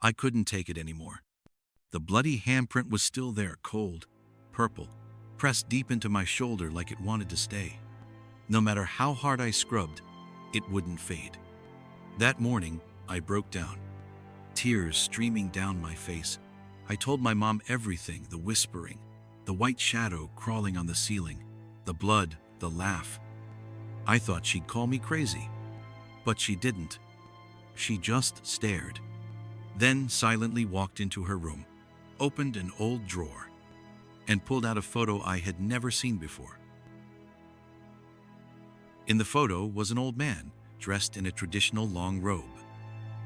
I couldn't take it anymore. The bloody handprint was still there, cold, purple, pressed deep into my shoulder like it wanted to stay. No matter how hard I scrubbed, it wouldn't fade. That morning, I broke down, tears streaming down my face. I told my mom everything, the whispering, the white shadow crawling on the ceiling, the blood, the laugh. I thought she'd call me crazy, but she didn't. She just stared, then silently walked into her room, opened an old drawer, and pulled out a photo I had never seen before. In the photo was an old man, dressed in a traditional long robe.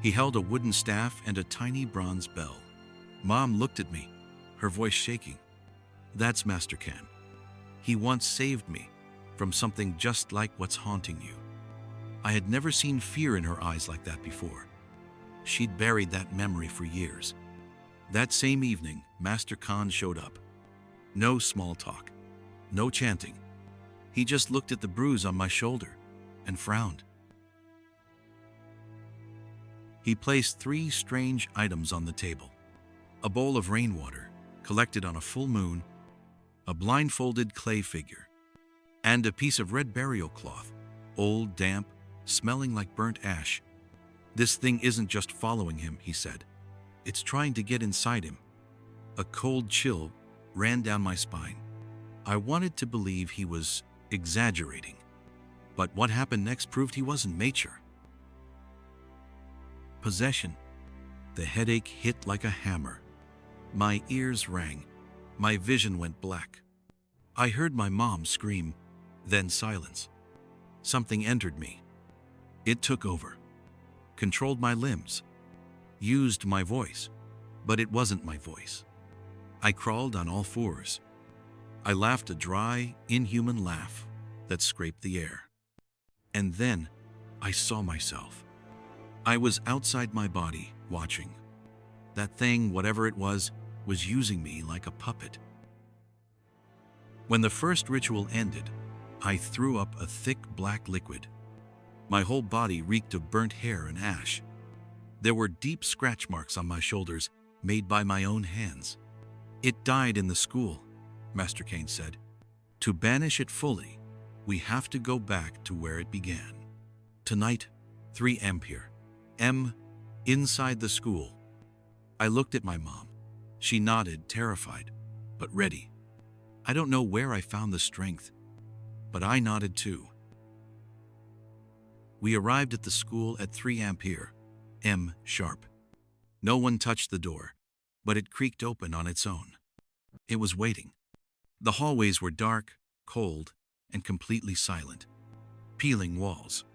He held a wooden staff and a tiny bronze bell. Mom looked at me, her voice shaking. "That's Master Can. He once saved me from something just like what's haunting you." I had never seen fear in her eyes like that before. She'd buried that memory for years. That same evening, Master Khan showed up. No small talk, no chanting. He just looked at the bruise on my shoulder and frowned. He placed 3 strange items on the table: a bowl of rainwater, collected on a full moon, a blindfolded clay figure, and a piece of red burial cloth, old, damp, smelling like burnt ash. "This thing isn't just following him," he said. "It's trying to get inside him." A cold chill ran down my spine. I wanted to believe he was exaggerating, but what happened next proved he wasn't mature. Possession. The headache hit like a hammer. My ears rang. My vision went black. I heard my mom scream, then silence. Something entered me. It took over, controlled my limbs, used my voice, but it wasn't my voice. I crawled on all fours. I laughed a dry, inhuman laugh that scraped the air. And then I saw myself. I was outside my body, watching. That thing, whatever it was using me like a puppet. When the first ritual ended, I threw up a thick black liquid. My whole body reeked of burnt hair and ash. There were deep scratch marks on my shoulders made by my own hands. "It died in the school," Master Kane said. "To banish it fully, we have to go back to where it began. Tonight, 3 Ampere. M. Inside the school." I looked at my mom. She nodded, terrified, but ready. I don't know where I found the strength, but I nodded too. We arrived at the school at 3 Ampere, M sharp. No one touched the door, but it creaked open on its own. It was waiting. The hallways were dark, cold, and completely silent. Peeling walls,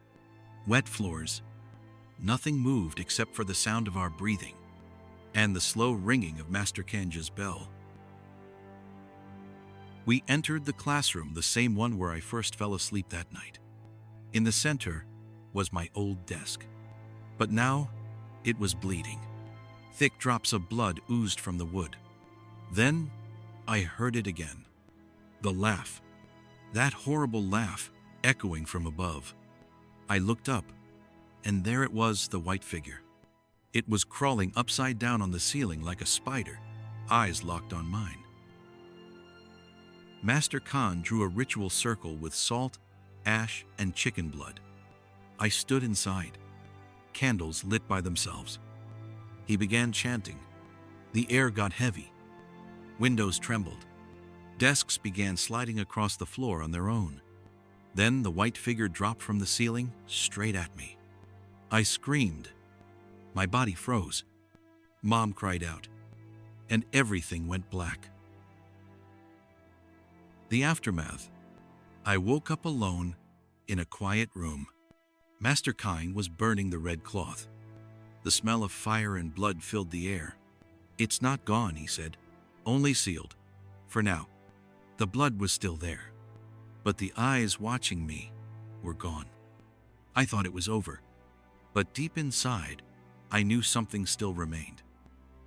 wet floors. Nothing moved except for the sound of our breathing and the slow ringing of Master Kanja's bell. We entered the classroom, the same one where I first fell asleep that night. In the center was my old desk, but now it was bleeding. Thick drops of blood oozed from the wood. Then I heard it again. The laugh. That horrible laugh echoing from above. I looked up, and there it was, the white figure. It was crawling upside down on the ceiling like a spider, eyes locked on mine. Master Khan drew a ritual circle with salt, ash, and chicken blood. I stood inside, candles lit by themselves. He began chanting. The air got heavy. Windows trembled. Desks began sliding across the floor on their own. Then the white figure dropped from the ceiling straight at me. I screamed. My body froze. Mom cried out, and everything went black. The aftermath. I woke up alone in a quiet room. Master Kine was burning the red cloth. The smell of fire and blood filled the air. "It's not gone," he said, "only sealed. For now." The blood was still there, but the eyes watching me were gone. I thought it was over, but deep inside, I knew something still remained.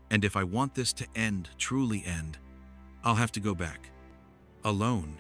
And if I want this to end, truly end, I'll have to go back. Alone,